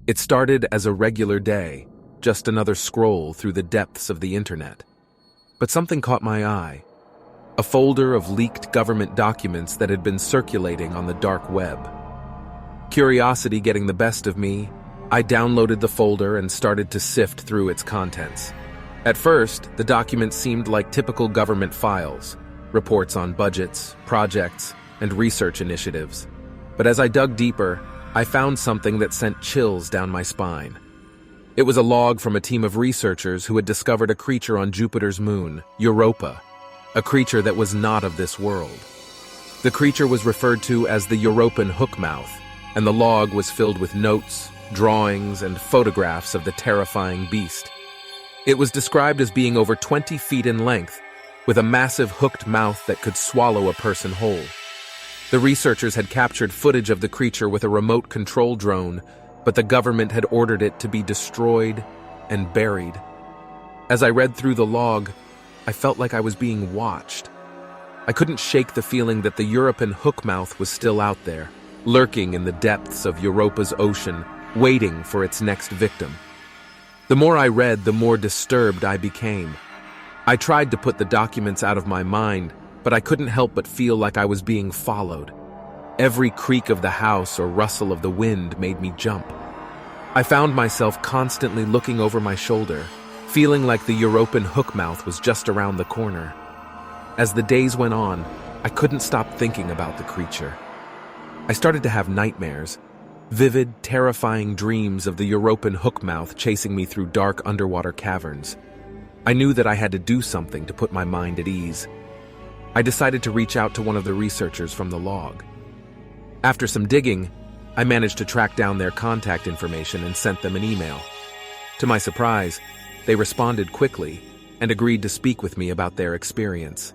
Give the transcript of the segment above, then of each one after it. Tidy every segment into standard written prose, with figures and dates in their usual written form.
It started as a regular day, just another scroll through the depths of the internet. But something caught my eye. A folder of leaked government documents that had been circulating on the dark web. Curiosity getting the best of me, I downloaded the folder and started to sift through its contents. At first, the documents seemed like typical government files, reports on budgets, projects, and research initiatives. But as I dug deeper, I found something that sent chills down my spine. It was a log from a team of researchers who had discovered a creature on Jupiter's moon, Europa, a creature that was not of this world. The creature was referred to as the Europan Hookmouth, and the log was filled with notes, drawings, and photographs of the terrifying beast. It was described as being over 20 feet in length, with a massive hooked mouth that could swallow a person whole. The researchers had captured footage of the creature with a remote control drone, but the government had ordered it to be destroyed and buried. As I read through the log, I felt like I was being watched. I couldn't shake the feeling that the Europan Hookmouth was still out there, lurking in the depths of Europa's ocean, waiting for its next victim. The more I read, the more disturbed I became. I tried to put the documents out of my mind, but I couldn't help but feel like I was being followed. Every creak of the house or rustle of the wind made me jump. I found myself constantly looking over my shoulder, feeling like the Europan Hookmouth was just around the corner. As the days went on, I couldn't stop thinking about the creature. I started to have nightmares, vivid, terrifying dreams of the Europan Hookmouth chasing me through dark underwater caverns. I knew that I had to do something to put my mind at ease. I decided to reach out to one of the researchers from the log. After some digging, I managed to track down their contact information and sent them an email. To my surprise, they responded quickly and agreed to speak with me about their experience.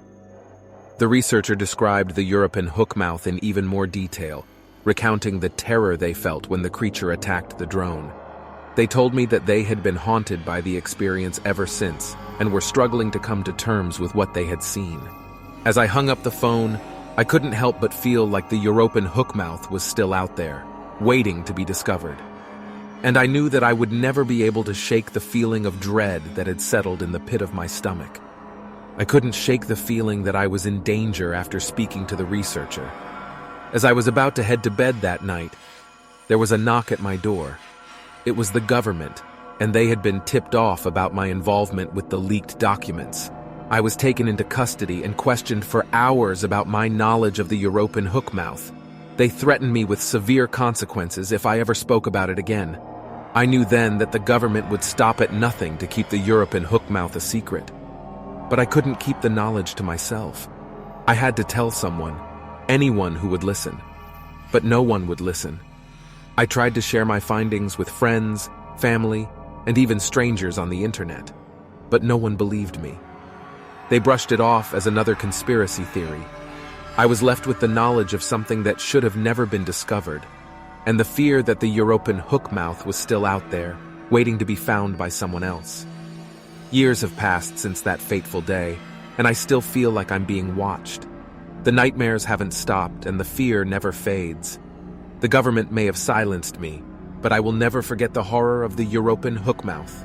The researcher described the Europan Hookmouth in even more detail, recounting the terror they felt when the creature attacked the drone. They told me that they had been haunted by the experience ever since and were struggling to come to terms with what they had seen. As I hung up the phone, I couldn't help but feel like the Europan Hookmouth was still out there, waiting to be discovered. And I knew that I would never be able to shake the feeling of dread that had settled in the pit of my stomach. I couldn't shake the feeling that I was in danger after speaking to the researcher. As I was about to head to bed that night, there was a knock at my door. It was the government, and they had been tipped off about my involvement with the leaked documents. I was taken into custody and questioned for hours about my knowledge of the Europan Hookmouth. They threatened me with severe consequences if I ever spoke about it again. I knew then that the government would stop at nothing to keep the Europan Hookmouth a secret. But I couldn't keep the knowledge to myself. I had to tell someone, anyone who would listen. But no one would listen. I tried to share my findings with friends, family, and even strangers on the internet. But no one believed me. They brushed it off as another conspiracy theory. I was left with the knowledge of something that should have never been discovered, and the fear that the Europan Hookmouth was still out there, waiting to be found by someone else. Years have passed since that fateful day, and I still feel like I'm being watched. The nightmares haven't stopped, and the fear never fades. The government may have silenced me, but I will never forget the horror of the Europan Hookmouth.